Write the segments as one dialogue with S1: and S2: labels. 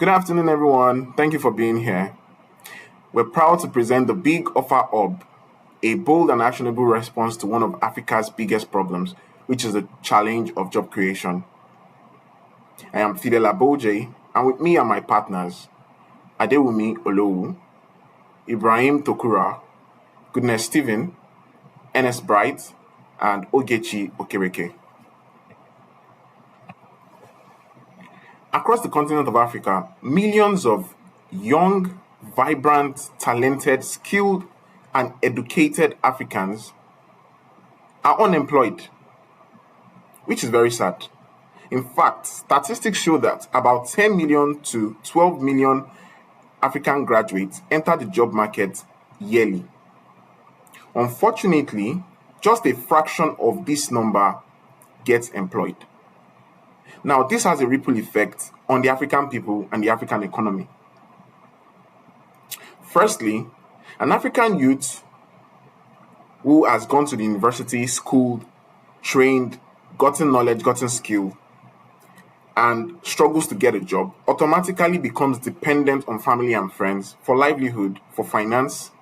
S1: Good afternoon, everyone. Thank you for being here. We're proud to present the Big Offer Hub, a bold and actionable response to one of Africa's biggest problems, which is the challenge of job creation. I am Fidel Aboje, and with me are my partners, Adewumi Olowu, Ibrahim Tokura, Goodness Stephen, Enes Bright, and Ogechi Okereke. Across the continent of Africa, millions of young, vibrant, talented, skilled, and educated Africans are unemployed, which is very sad. In fact, statistics show that about 10 million to 12 million African graduates enter the job market yearly. Unfortunately, just a fraction of this number gets employed. Now, this has a ripple effect on the African people and the African economy. Firstly, an African youth who has gone to the university, schooled, trained, gotten knowledge, gotten skill, and struggles to get a job automatically becomes dependent on family and friends for livelihood, for finance,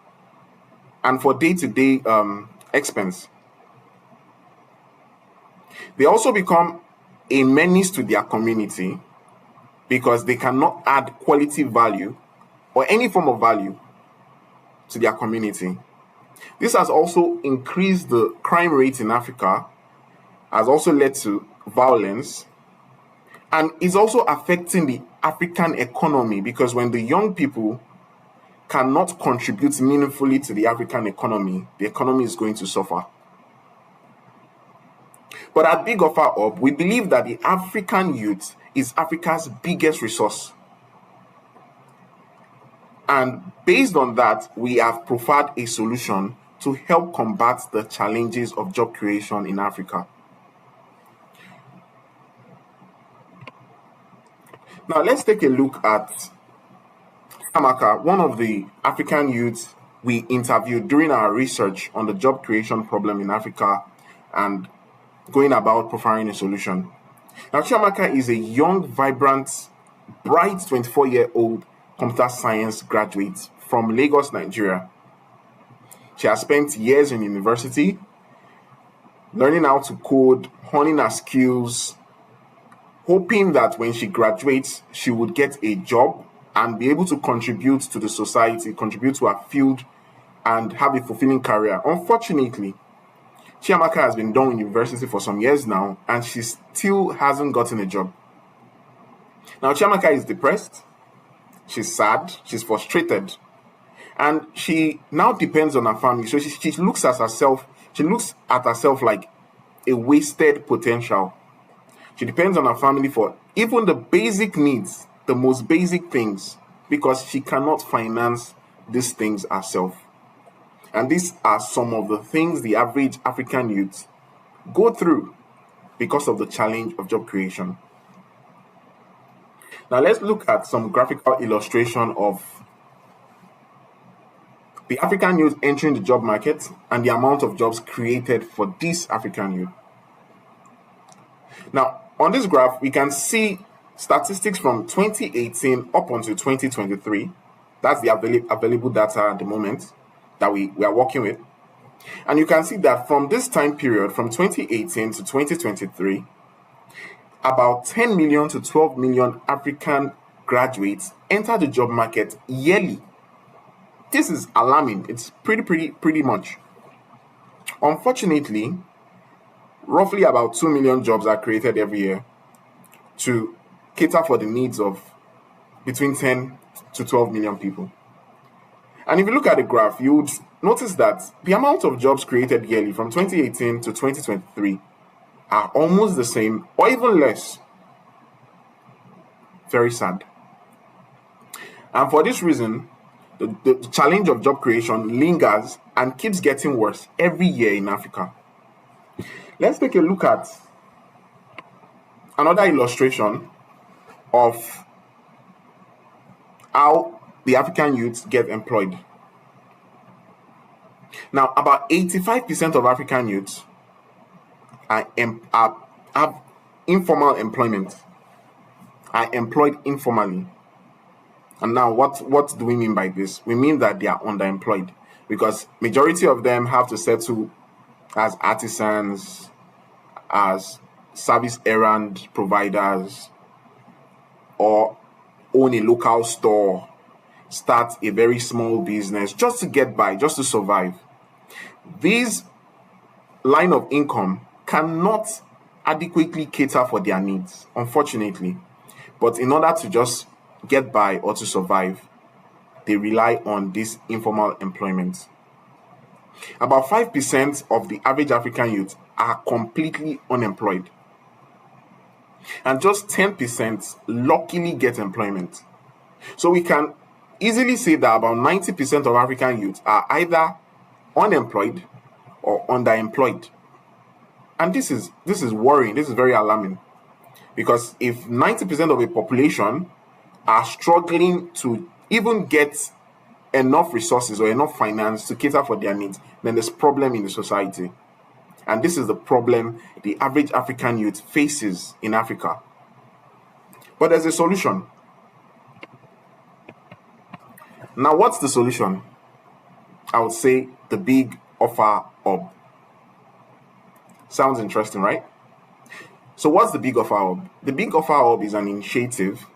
S1: and for day-to-day expense. They also become a menace to their community because they cannot add quality value or any form of value to their community. This has also increased the crime rate in Africa, has also led to violence, and is also affecting the African economy because when the young people cannot contribute meaningfully to the African economy, the economy is going to suffer. But at Big Offer Hub, we believe that the African youth is Africa's biggest resource. And based on that, we have profiled a solution to help combat the challenges of job creation in Africa. Now, let's take a look at Amaka, one of the African youths we interviewed during our research on the job creation problem in Africa and going about profiling a solution. Now, Chiamaka is a young, vibrant, bright 24-year-old computer science graduate from Lagos, Nigeria. She has spent years in university learning how to code, honing her skills, hoping that when she graduates, she would get a job and be able to contribute to the society, contribute to her field, and have a fulfilling career. Unfortunately, Chiamaka has been done in university for some years now, and she still hasn't gotten a job. Now, Chiamaka is depressed, she's sad, she's frustrated, and she now depends on her family. So she looks at herself, like a wasted potential. She depends on her family for even the basic needs, the most basic things, because she cannot finance these things herself. And these are some of the things the average African youth go through because of the challenge of job creation. Now let's look at some graphical illustration of the African youth entering the job market and the amount of jobs created for this African youth. Now, on this graph, we can see statistics from 2018 up until 2023. That's the available data at the moment that we are working with. And you can see that from this time period, from 2018 to 2023, about 10 million to 12 million African graduates enter the job market yearly. This is alarming. It's pretty much. Unfortunately, roughly about 2 million jobs are created every year to cater for the needs of between 10 to 12 million people. And if you look at the graph, you would notice that the amount of jobs created yearly from 2018 to 2023 are almost the same or even less. Very sad. And for this reason, the challenge of job creation lingers and keeps getting worse every year in Africa. Let's take a look at another illustration of how the African youths get employed. Now, about 85% of African youths have informal employment, are employed informally. And now, what do we mean by this? We mean that they are underemployed because majority of them have to settle as artisans, as service errand providers, or own a local store, start a very small business just to get by, just to survive. These line of income cannot adequately cater for their needs, unfortunately. But in order to just get by or to survive, they rely on this informal employment. About 5% of the average African youth are completely unemployed, and just 10% luckily get employment. So we can easily say that about 90% of African youth are either unemployed or underemployed. And this is worrying, this is very alarming. Because if 90% of a population are struggling to even get enough resources or enough finance to cater for their needs, then there's problem in the society. And this is the problem the average African youth faces in Africa. But there's a solution. Now, what's the solution? I would say the Big Offer Hub. Sounds interesting, right? So what's the Big Offer Hub? The Big Offer Hub is an initiative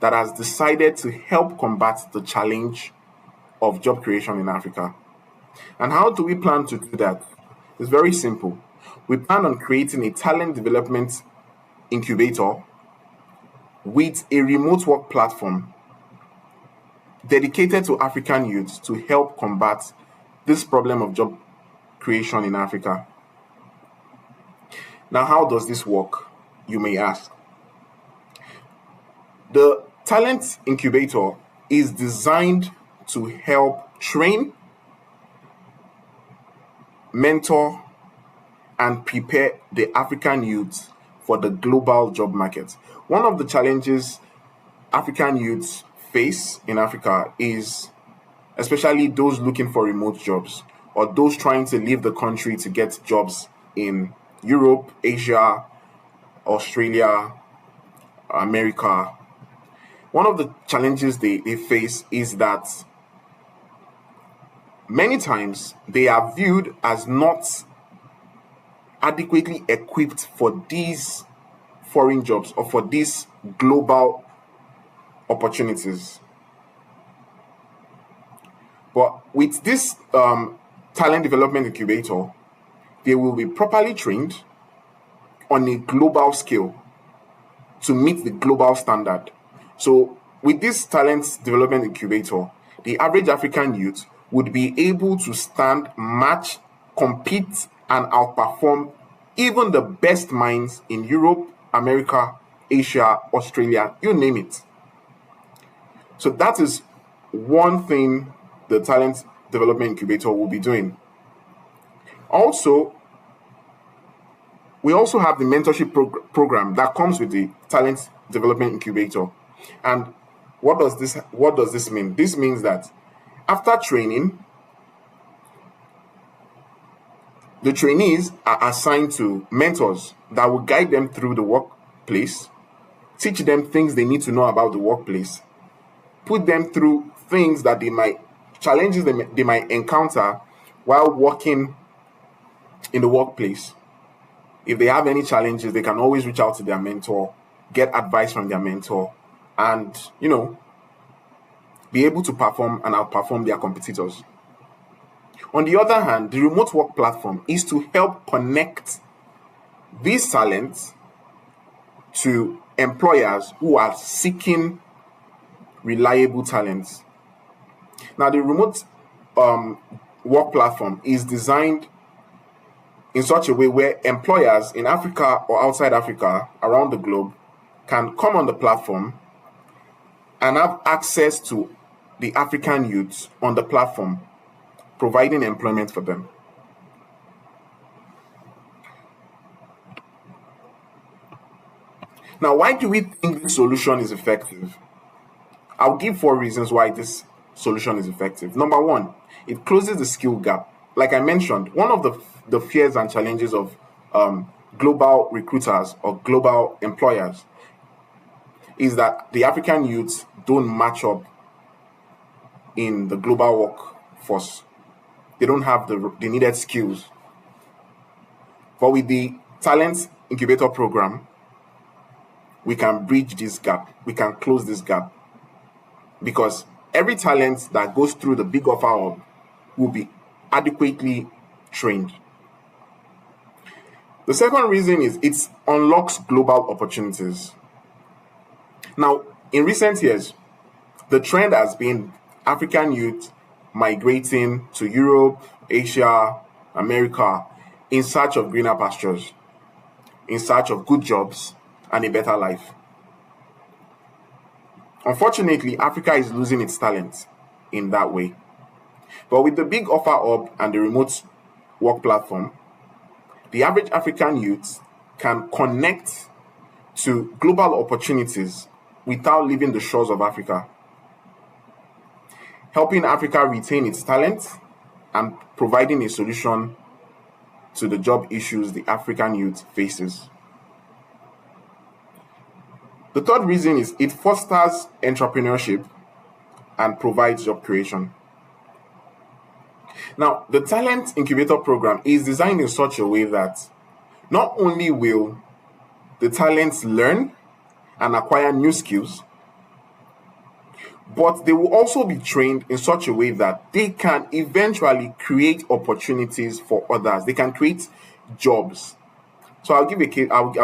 S1: that has decided to help combat the challenge of job creation in Africa. And how do we plan to do that? It's very simple. We plan on creating a talent development incubator with a remote work platform dedicated to African youths to help combat this problem of job creation in Africa. Now, how does this work, you may ask? The talent incubator is designed to help train, mentor, and prepare the African youth for the global job market. One of the challenges African youths face in Africa is especially those looking for remote jobs or those trying to leave the country to get jobs in Europe, Asia, Australia, America. One of the challenges they face is that many times they are viewed as not adequately equipped for these foreign jobs or for these global opportunities. But with this talent development incubator, they will be properly trained on a global scale to meet the global standard. So with this talent development incubator, the average African youth would be able to stand, match, compete, and outperform even the best minds in Europe, America, Asia, Australia, you name it. So that is one thing the talent development incubator will be doing. Also, we also have the mentorship program that comes with the talent development incubator. And what does this mean? This means that after training, the trainees are assigned to mentors that will guide them through the workplace, teach them things they need to know about the workplace, put them through things that challenges they might encounter while working in the workplace. If they have any challenges, they can always reach out to their mentor, get advice from their mentor, and, be able to perform and outperform their competitors. On the other hand, the remote work platform is to help connect these talents to employers who are seeking reliable talents. Now, the remote work platform is designed in such a way where employers in Africa or outside Africa, around the globe, can come on the platform and have access to the African youths on the platform, providing employment for them. Now, why do we think this solution is effective? I'll give 4 reasons why this solution is effective. Number 1, it closes the skill gap. Like I mentioned, one of the fears and challenges of global recruiters or global employers is that the African youths don't match up in the global workforce. They don't have the needed skills. But with the talent incubator program, we can bridge this gap. We can close this gap, because every talent that goes through the Big Offer Hub will be adequately trained. The second reason is it unlocks global opportunities. Now, in recent years, the trend has been African youth migrating to Europe, Asia, America in search of greener pastures, in search of good jobs and a better life. Unfortunately, Africa is losing its talent in that way. But with the Big Offer Hub and the remote work platform, the average African youth can connect to global opportunities without leaving the shores of Africa, helping Africa retain its talent and providing a solution to the job issues the African youth faces. The third reason is it fosters entrepreneurship and provides job creation. Now, the Talent Incubator program is designed in such a way that not only will the talents learn and acquire new skills, but they will also be trained in such a way that they can eventually create opportunities for others. They can create jobs. So I'll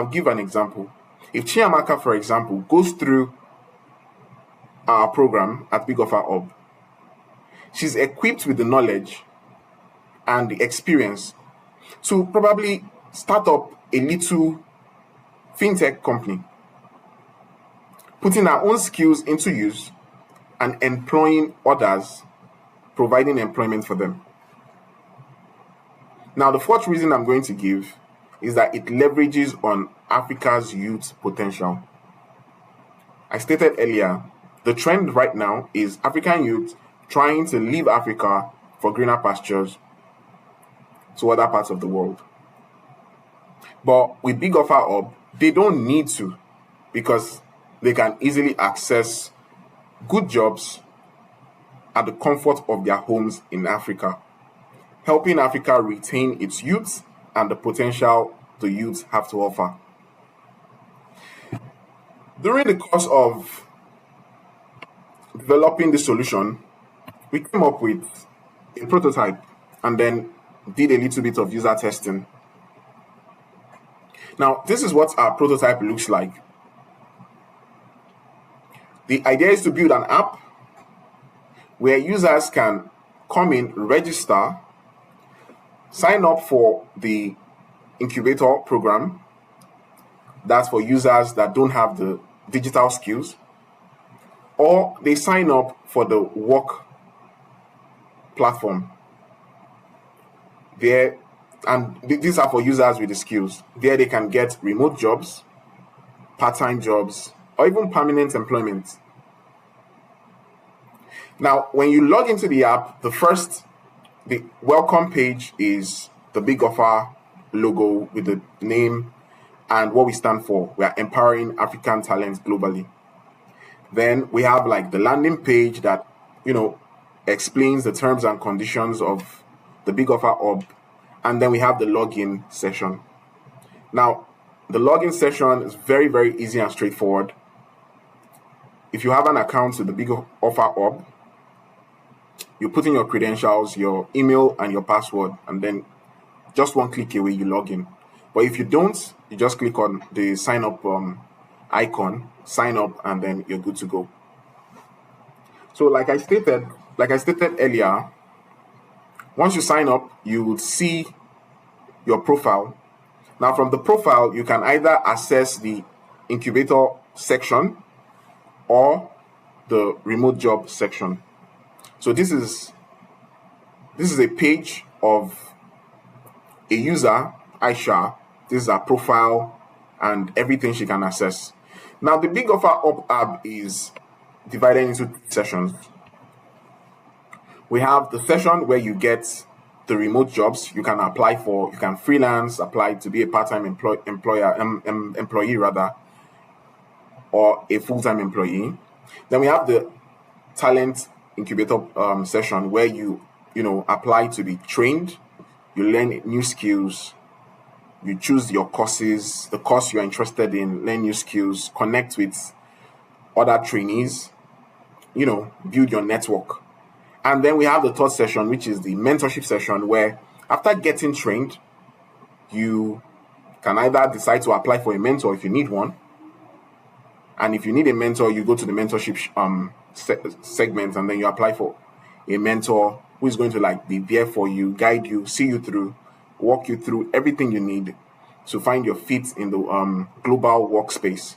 S1: give an example. If Chiamaka, for example, goes through our program at Big Offer Hub, she's equipped with the knowledge and the experience to probably start up a little fintech company, putting her own skills into use and employing others, providing employment for them. Now, the fourth reason I'm going to give is that it leverages on Africa's youth potential. I stated earlier, the trend right now is African youth trying to leave Africa for greener pastures to other parts of the world. But with Big Offer Hub, they don't need to, because they can easily access good jobs at the comfort of their homes in Africa, helping Africa retain its youth and the potential the youth have to offer. During the course of developing the solution, we came up with a prototype and then did a little bit of user testing. Now, this is what our prototype looks like. The idea is to build an app where users can come in, register, sign up for the incubator program. That's for users that don't have the digital skills, or they sign up for the work platform. There, and these are for users with the skills. There they can get remote jobs, part-time jobs, or even permanent employment. Now, when you log into the app, the welcome page is the Big Offer logo with the name and what we stand for. We are empowering African talents globally. Then we have like the landing page that, explains the terms and conditions of the Big Offer Hub. And then we have the login session. Now, the login session is very, very easy and straightforward. If you have an account with the Big Offer Hub, you put in your credentials, your email, and your password, and then just one click away, you log in. But if you don't, you just click on the sign up icon, sign up, and then you're good to go. So like I stated earlier, once you sign up, you will see your profile. Now from the profile, you can either access the incubator section or the remote job section. So this is a page of a user, Aisha. This is her profile and everything she can access. Now the Big Offer Hub app is divided into sessions. We have the session where you get the remote jobs you can apply for. You can freelance, apply to be a part-time employee rather, or a full-time employee. Then we have the talent incubator session where you apply to be trained, you learn new skills, you choose your courses, the course you're interested in, learn new skills, connect with other trainees, build your network. And then we have the third session, which is the mentorship session, where after getting trained, you can either decide to apply for a mentor if you need one. And if you need a mentor, you go to the mentorship segment, and then you apply for a mentor who is going to be there for you, guide you, see you through, walk you through everything you need to find your feet in the global workspace.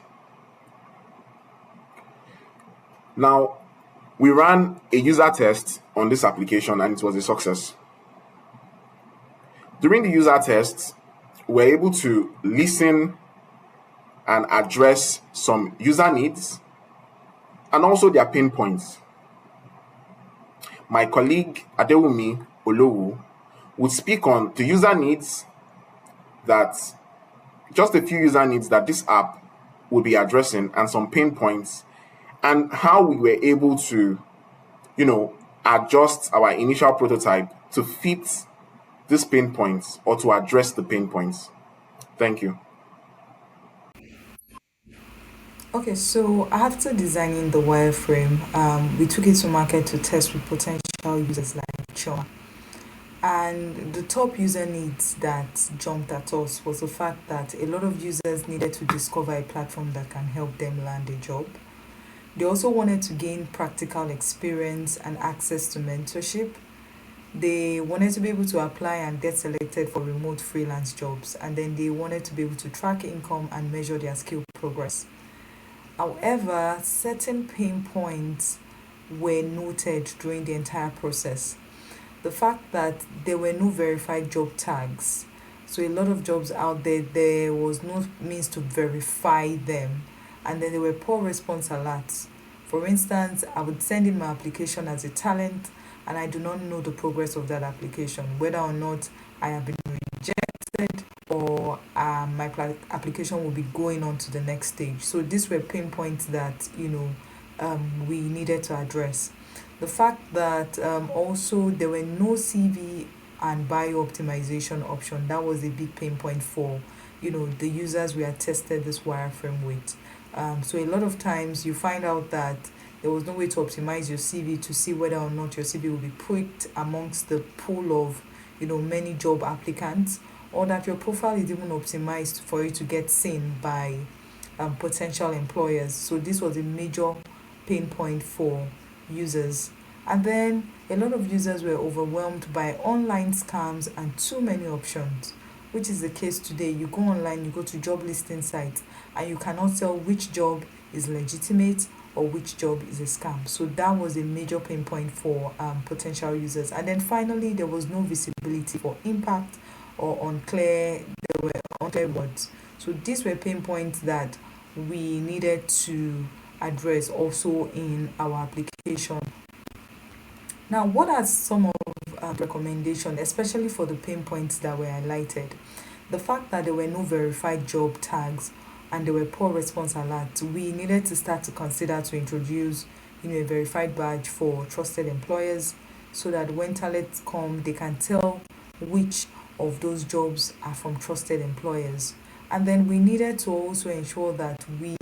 S1: Now, we ran a user test on this application and it was a success. During the user test, we were able to listen and address some user needs and also their pain points. My colleague Adewumi Olowu would speak on the user needs just a few user needs that this app will be addressing and some pain points and how we were able to, adjust our initial prototype to fit these pain points or to address the pain points. Thank you.
S2: Okay, so after designing the wireframe, we took it to market to test with potential users like Choma. And the top user needs that jumped at us was the fact that a lot of users needed to discover a platform that can help them land a job. They also wanted to gain practical experience and access to mentorship. They wanted to be able to apply and get selected for remote freelance jobs, and then they wanted to be able to track income and measure their skill progress. However, certain pain points were noted during the entire process. The fact that there were no verified job tags. So a lot of jobs out there, there was no means to verify them. And then there were poor response alerts. For instance, I would send in my application as a talent and I do not know the progress of that application, whether or not I have been rejected or application will be going on to the next stage. So these were pain points that, we needed to address. The fact that also there were no CV and bio optimization option, that was a big pain point for the users we had tested this wireframe with. So a lot of times you find out that there was no way to optimize your CV to see whether or not your CV will be picked amongst the pool of many job applicants, or that your profile is even optimized for it to get seen by potential employers. So this was a major pain point for users. And then a lot of users were overwhelmed by online scams and too many options, which is the case today. You go online, you go to job listing sites, and you cannot tell which job is legitimate or which job is a scam. So that was a major pain point for potential users. And then finally, there was no visibility for impact or unclear words. So these were pain points that we needed to address also in our application. Now, what are some of recommendations, especially for the pain points that were highlighted? The fact that there were no verified job tags and there were poor response alerts, we needed to start to consider to introduce a verified badge for trusted employers, so that when talents come, they can tell which of those jobs are from trusted employers. And then we needed to also ensure that we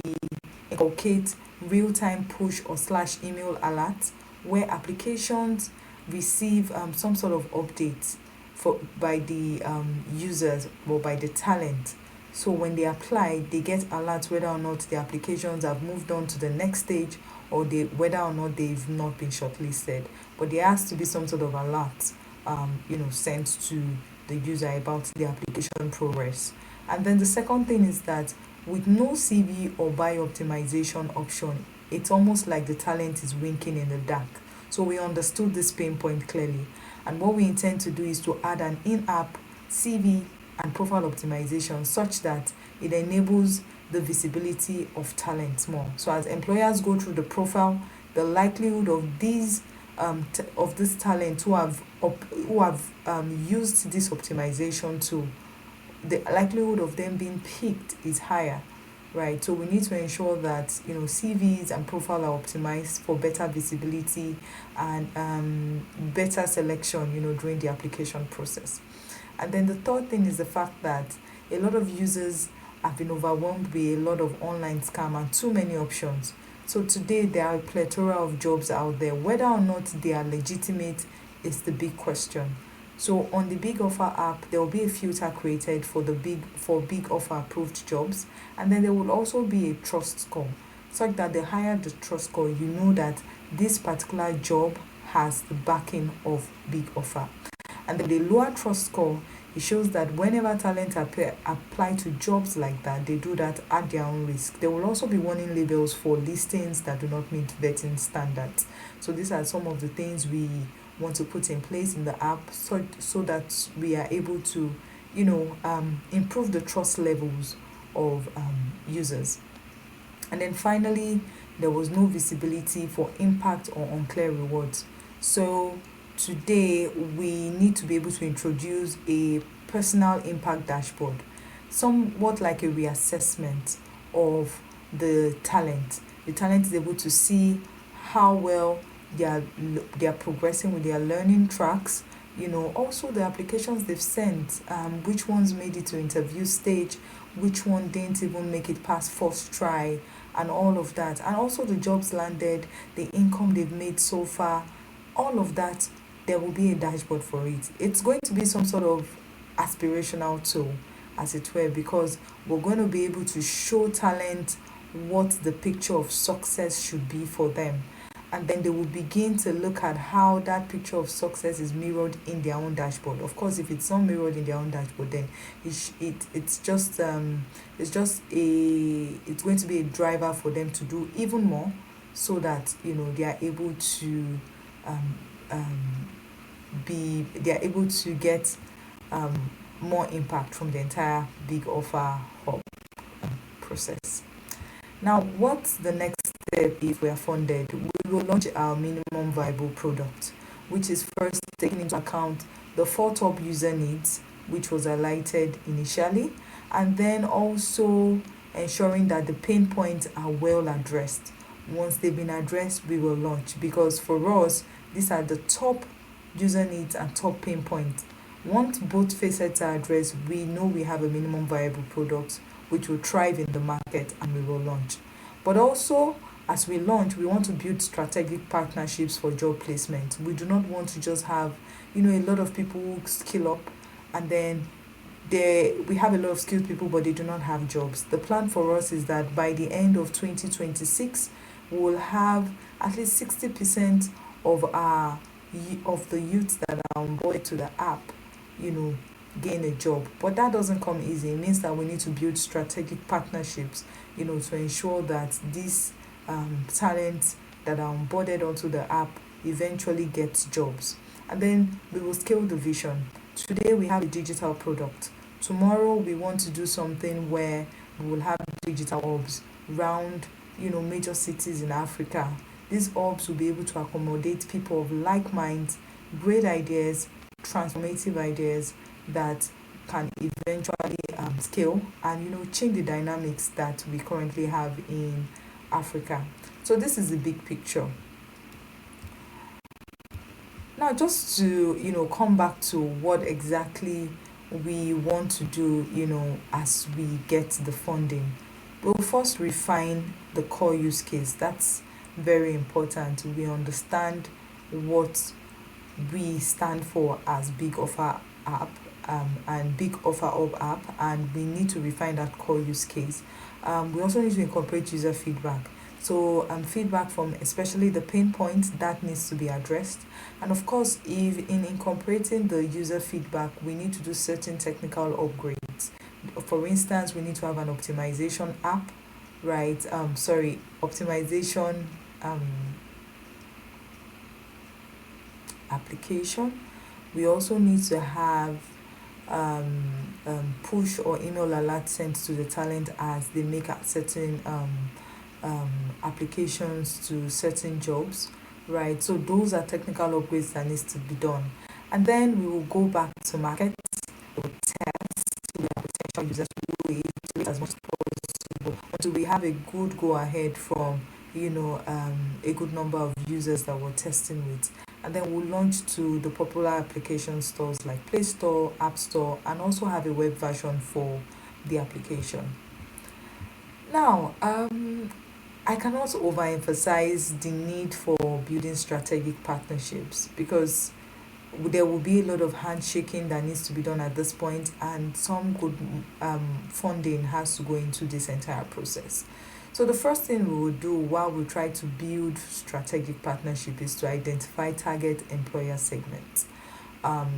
S2: inculcate real-time push or slash email alerts where applications receive some sort of updates by the users or by the talent. So when they apply, they get alerts whether or not the applications have moved on to the next stage, or whether or not they've not been shortlisted. But there has to be some sort of alert, sent to the user about the application progress. And then the second thing is that with no CV or bio optimization option, it's almost like the talent is winking in the dark. So we understood this pain point clearly. And what we intend to do is to add an in-app CV and profile optimization such that it enables the visibility of talent more. So as employers go through the profile, the likelihood of of this talent who have used this optimization tool, the likelihood of them being picked is higher. right? So we need to ensure that CVs and profile are optimized for better visibility and better selection, during the application process. And then the third thing is the fact that a lot of users have been overwhelmed by a lot of online scam and too many options. So today there are a plethora of jobs out there. Whether or not they are legitimate is the big question. So on the Big Offer app, there will be a filter created for big offer approved jobs, and then there will also be a trust score, such that the higher the trust score, you know that this particular job has the backing of Big Offer. And then the lower trust score, it shows that whenever talent apply to jobs like that, they do that at their own risk. There will also be warning labels for listings that do not meet vetting standards. So these are some of the things we want to put in place in the app, so that we are able to, improve the trust levels of users. And then finally, there was no visibility for impact or unclear rewards. So today we need to be able to introduce a personal impact dashboard, somewhat like a reassessment of the talent. The talent is able to see how well they are they are progressing with their learning tracks. Also the applications they've sent, which ones made it to interview stage, which one didn't even make it past first try, and all of that. And also the jobs landed, the income they've made so far, all of that. There will be a dashboard for it. It's going to be some sort of aspirational tool, as it were, because we're going to be able to show talent what the picture of success should be for them. And then they will begin to look at how that picture of success is mirrored in their own dashboard. Of course, if it's not mirrored in their own dashboard, then it's going to be a driver for them to do even more, so that they are able to um, um, they are able to get more impact from the entire Big Offer hub process. Now, what's the next step if we are funded? We will launch our minimum viable product, which is first taking into account the four top user needs, which was highlighted initially, and then also ensuring that the pain points are well addressed. Once they've been addressed, we will launch, because for us, these are the top user needs and top pain points. Once both facets are addressed, we know we have a minimum viable product which will thrive in the market, and we will launch. But also, as we launch, we want to build strategic partnerships for job placement. We do not want to just have, a lot of people who skill up, and then we have a lot of skilled people but they do not have jobs. The plan for us is that by the end of 2026, we will have at least 60% of of the youths that are on board to the app, you know, gain a job. But that doesn't come easy. It means that we need to build strategic partnerships, to ensure that these talents that are onboarded onto the app eventually gets jobs. And then we will scale the vision. Today we have a digital product. Tomorrow we want to do something where we will have digital hubs round, major cities in Africa. These hubs will be able to accommodate people of like minds, great ideas, transformative ideas that can eventually scale and change the dynamics that we currently have in Africa. So this is the big picture. Now, just to come back to what exactly we want to do, as we get the funding, we'll first refine the core use case. That's very important. We understand what we stand for as Big Offer app, and Big Offer Hub app, and we need to refine that core use case. We also need to incorporate user feedback. So feedback from especially the pain points that needs to be addressed. And of course, if in incorporating the user feedback, we need to do certain technical upgrades. For instance, we need to have an optimization app, right? Optimization um, application. We also need to have push or email alerts sent to the talent as they make a certain applications to certain jobs, right? So those are technical upgrades that needs to be done. And then we will go back to market, we will test with our potential users, we will iterate as much as possible until we have a good go ahead from a good number of users that we're testing with, and then we'll launch to the popular application stores like Play Store, App Store, and also have a web version for the application. Now, I cannot overemphasize the need for building strategic partnerships, because there will be a lot of handshaking that needs to be done at this point, and some good funding has to go into this entire process. So the first thing we will do while we try to build strategic partnership is to identify target employer segments.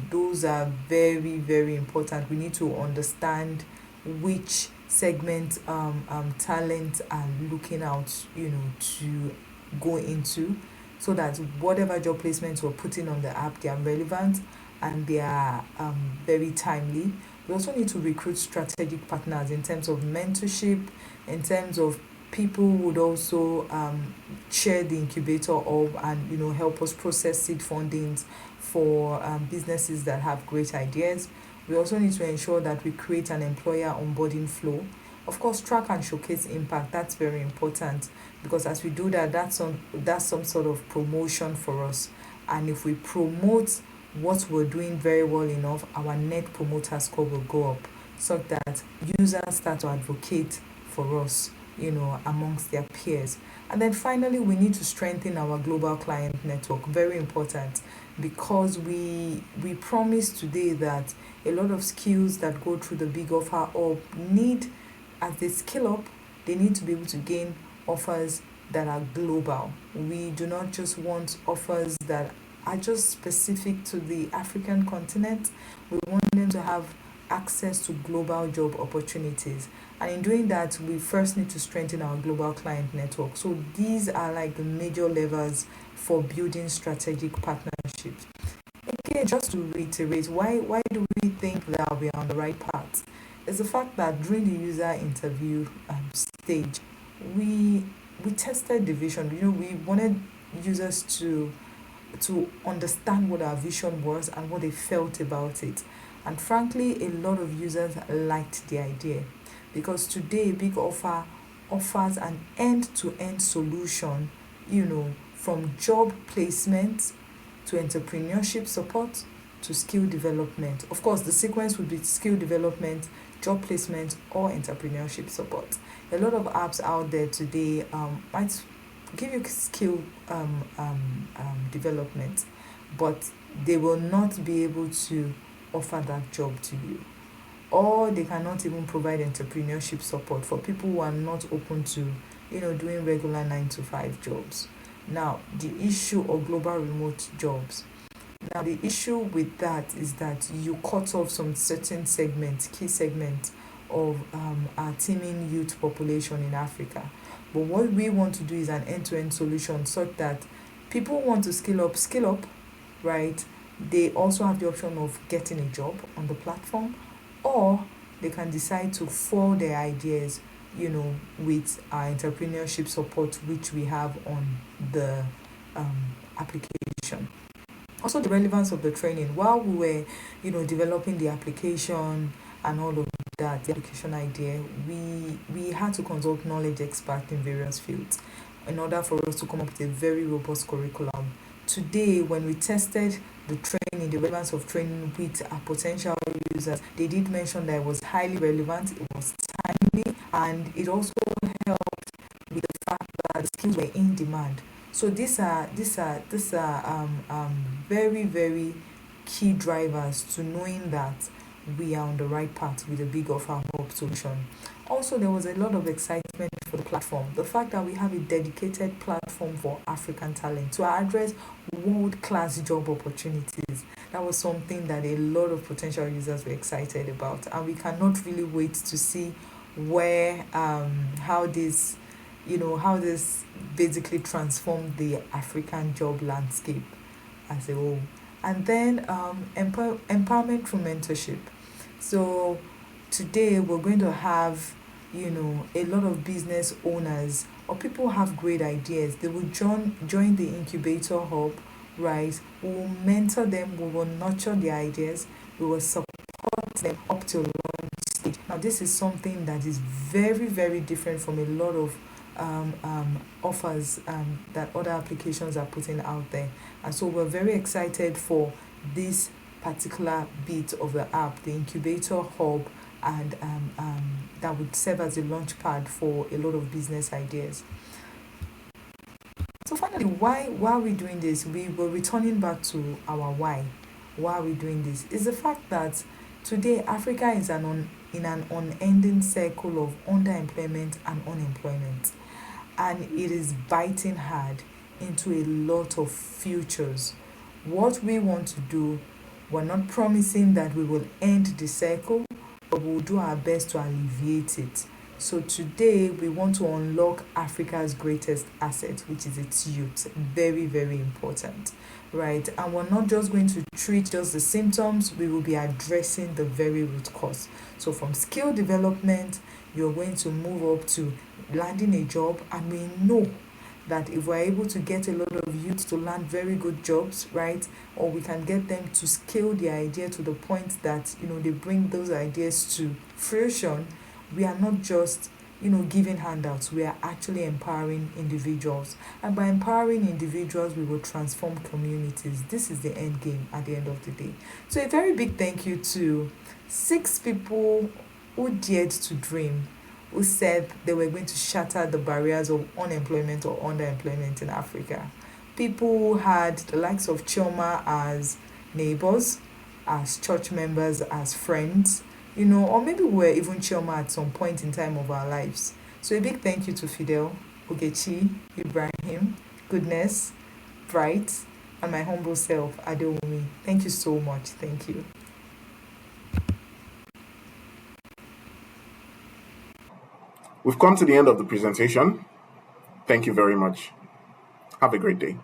S2: Those are very, very important. We need to understand which segment talent are looking out, to go into, so that whatever job placements we're putting on the app, they are relevant and they are very timely. We also need to recruit strategic partners in terms of mentorship, in terms of people who would also share the incubator of, and help us process seed fundings for businesses that have great ideas. We also need to ensure that we create an employer onboarding flow. Of course, track and showcase impact. That's very important, because as we do that, that's some sort of promotion for us. And if we promote what we're doing very well enough, our net promoter score will go up, so that users start to advocate for us, amongst their peers. And then finally, we need to strengthen our global client network. Very important, because we promise today that a lot of skills that go through the big offer, or need, as they scale up, they need to be able to gain offers that are global. We do not just want offers that are just specific to the African continent. We want them to have access to global job opportunities. And in doing that, we first need to strengthen our global client network. So these are like the major levers for building strategic partnerships. Again, just to reiterate, why do we think that we are on the right path? It's the fact that during the user interview stage, we we tested the vision. We wanted users to understand what our vision was and what they felt about it. And frankly, a lot of users liked the idea, because today Big Offer offers an end-to-end solution, from job placement to entrepreneurship support to skill development. Of course, the sequence would be skill development, job placement, or entrepreneurship support. A lot of apps out there today might give you skill development, but they will not be able to offer that job to you. Or they cannot even provide entrepreneurship support for people who are not open to, doing regular 9 to 5 jobs. Now, the issue of global remote jobs. Now, the issue with that is that you cut off some certain segments, key segments of our teeming youth population in Africa. But what we want to do is an end-to-end solution, such that people want to skill up, right? They also have the option of getting a job on the platform, or they can decide to follow their ideas, with our entrepreneurship support, which we have on the application. Also, the relevance of the training. While we were, developing the application and all of that, the application idea, we had to consult knowledge experts in various fields in order for us to come up with a very robust curriculum. Today, when we tested the training, the relevance of training with our potential users, they did mention that it was highly relevant, it was timely, and it also helped with the fact that the skills were in demand. So these are very, very key drivers to knowing that we are on the right path with the Big Offer Hub solution. Also, there was a lot of excitement for the platform. The fact that we have a dedicated platform for African talent to address world-class job opportunities. That was something that a lot of potential users were excited about, and we cannot really wait to see where how this basically transformed the African job landscape as a whole. And then empowerment through mentorship. So today we're going to have, a lot of business owners or people who have great ideas. They will join the incubator hub, right? We will mentor them, we will nurture their ideas, we will support them up to launch stage. Now, this is something that is very, very different from a lot of offers that other applications are putting out there. And so we're very excited for this particular bit of the app, the incubator hub, and that would serve as a launch pad for a lot of business ideas. So finally, why are we doing this? We were returning back to our why. Why are we doing this? Is the fact that today Africa is in an unending circle of underemployment and unemployment, and it is biting hard into a lot of futures. What we want to do, we're not promising that we will end the cycle, but we'll do our best to alleviate it. So today we want to unlock Africa's greatest asset, which is its youth. Very, very important, right? And we're not just going to treat just the symptoms, we will be addressing the very root cause. So from skill development, you're going to move up to landing a job, and we know that if we're able to get a lot of youth to land very good jobs, right, or we can get them to scale the idea to the point that they bring those ideas to fruition, we are not just giving handouts, we are actually empowering individuals, and by empowering individuals we will transform communities. This is the end game at the end of the day. So a very big thank you to 6 people who dared to dream, who said they were going to shatter the barriers of unemployment or underemployment in Africa. People who had the likes of Chioma as neighbors, as church members, as friends, or maybe we were even Chioma at some point in time of our lives. So a big thank you to Fidel, Ogechi, Ibrahim, Goodness, Bright, and my humble self, Adeomi. Thank you so much. Thank you.
S1: We've come to the end of the presentation. Thank you very much. Have a great day.